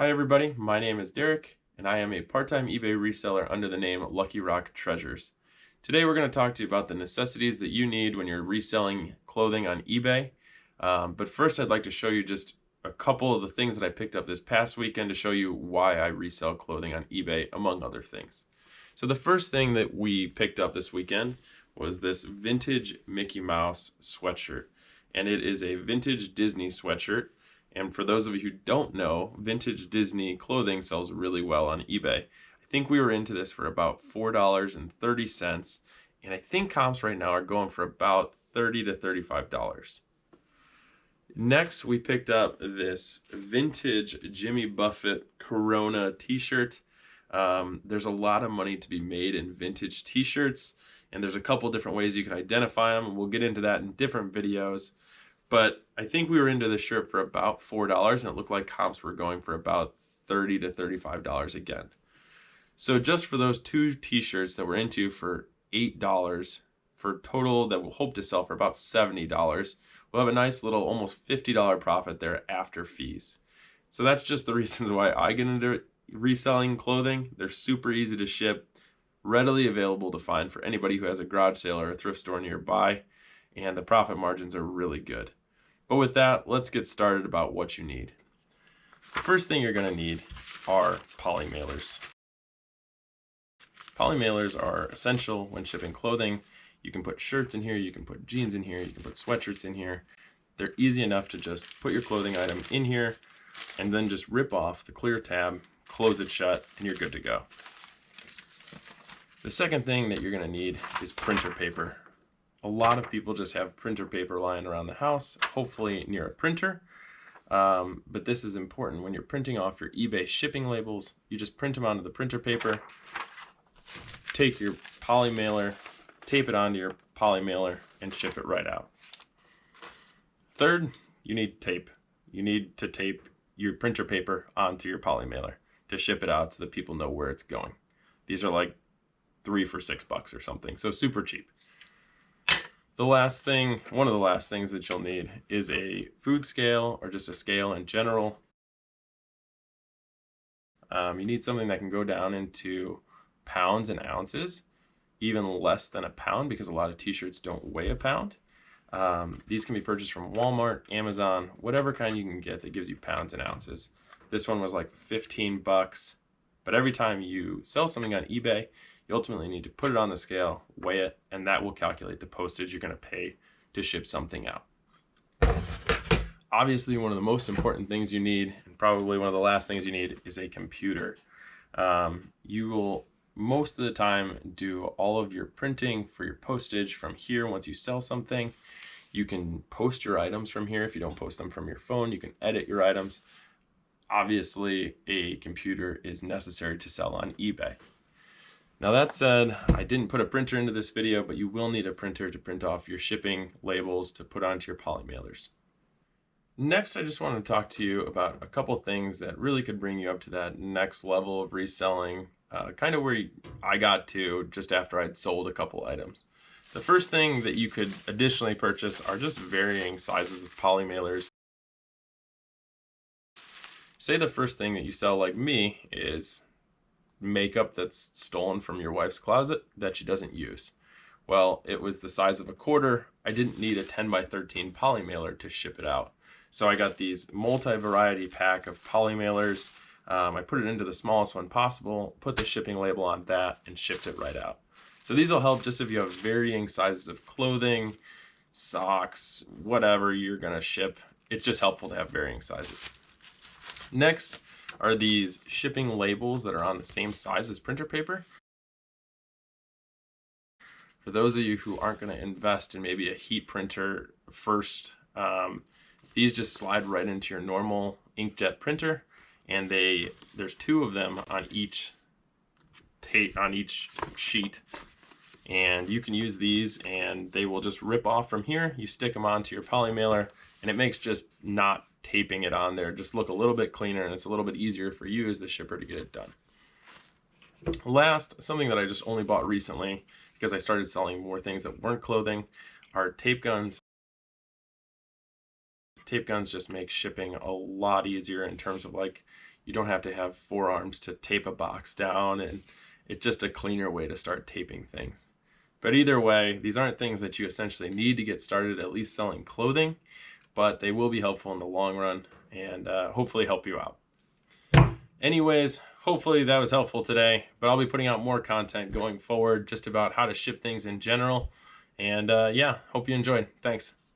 Hi everybody, my name is Derek and I am a part-time eBay reseller under the name Lucky Rock Treasures. Today we're going to talk to you about the necessities that you need when you're reselling clothing on eBay. But first I'd like to show you just a couple of the things that I picked up this past weekend to show you why I resell clothing on eBay, among other things. So the first thing that we picked up this weekend was this vintage Mickey Mouse sweatshirt. And it is a vintage Disney sweatshirt. And for those of you who don't know, vintage Disney clothing sells really well on eBay. I think we were into this for about $4.30, and I think comps right now are going for about $30 to $35. Next, we picked up this vintage Jimmy Buffett Corona t-shirt. There's a lot of money to be made in vintage t-shirts, and there's a couple different ways you can identify them, and we'll get into that in different videos. But I think we were into this shirt for about $4, and it looked like comps were going for about $30 to $35 again. So just for those two t-shirts that we're into for $8, for a total that we'll hope to sell for about $70, we'll have a nice little almost $50 profit there after fees. So that's just the reasons why I get into reselling clothing. They're super easy to ship, readily available to find for anybody who has a garage sale or a thrift store nearby, and the profit margins are really good. But with that, let's get started about what you need. The first thing you're going to need are poly mailers. Poly mailers are essential when shipping clothing. You can put shirts in here, you can put jeans in here, you can put sweatshirts in here. They're easy enough to just put your clothing item in here and then just rip off the clear tab, close it shut, and you're good to go. The second thing that you're going to need is printer paper. A lot of people just have printer paper lying around the house, hopefully near a printer. But this is important. When you're printing off your eBay shipping labels, you just print them onto the printer paper, take your poly mailer, tape it onto your poly mailer, and ship it right out. Third, you need tape. You need to tape your printer paper onto your poly mailer to ship it out so that people know where it's going. These are like 3 for $6 or something, so super cheap. The last thing, one of the last things that you'll need is a food scale or just a scale in general. You need something that can go down into pounds and ounces, even less than a pound, because a lot of t-shirts don't weigh a pound. These can be purchased from Walmart, Amazon, whatever kind you can get that gives you pounds and ounces. This one was like $15, but every time you sell something on eBay, you ultimately need to put it on the scale, weigh it, and that will calculate the postage you're going to pay to ship something out. Obviously, one of the most important things you need, and probably one of the last things you need, is a computer. You will most of the time do all of your printing for your postage from here once you sell something. You can post your items from here if you don't post them from your phone. You can edit your items. Obviously, a computer is necessary to sell on eBay. Now that said, I didn't put a printer into this video, but you will need a printer to print off your shipping labels to put onto your poly mailers. Next, I just want to talk to you about a couple things that really could bring you up to that next level of reselling, kind of where I got to just after I'd sold a couple items. The first thing that you could additionally purchase are just varying sizes of poly mailers. Say the first thing that you sell, like me, is makeup that's stolen from your wife's closet that she doesn't use. Well, it was the size of a quarter. I didn't need a 10 by 13 poly mailer to ship it out. So I got these multi-variety pack of poly mailers. I put it into the smallest one possible, put the shipping label on that, and shipped it right out. So these will help just if you have varying sizes of clothing, socks, whatever you're gonna ship. It's just helpful to have varying sizes. Next are these shipping labels that are on the same size as printer paper. For those of you who aren't going to invest in maybe a heat printer first, these just slide right into your normal inkjet printer, and there's 2 of them on each sheet, and you can use these and they will just rip off from here. You stick them onto your poly mailer, and it makes just not taping it on there just look a little bit cleaner, and it's a little bit easier for you as the shipper to get it done. Last, something that I just only bought recently because I started selling more things that weren't clothing, are tape guns. Tape guns just make shipping a lot easier in terms of like you don't have to have 4 arms to tape a box down, and it's just a cleaner way to start taping things. But either way, these aren't things that you essentially need to get started at least selling clothing, but they will be helpful in the long run and hopefully help you out. Anyways, hopefully that was helpful today, but I'll be putting out more content going forward just about how to ship things in general. And yeah, hope you enjoyed. Thanks.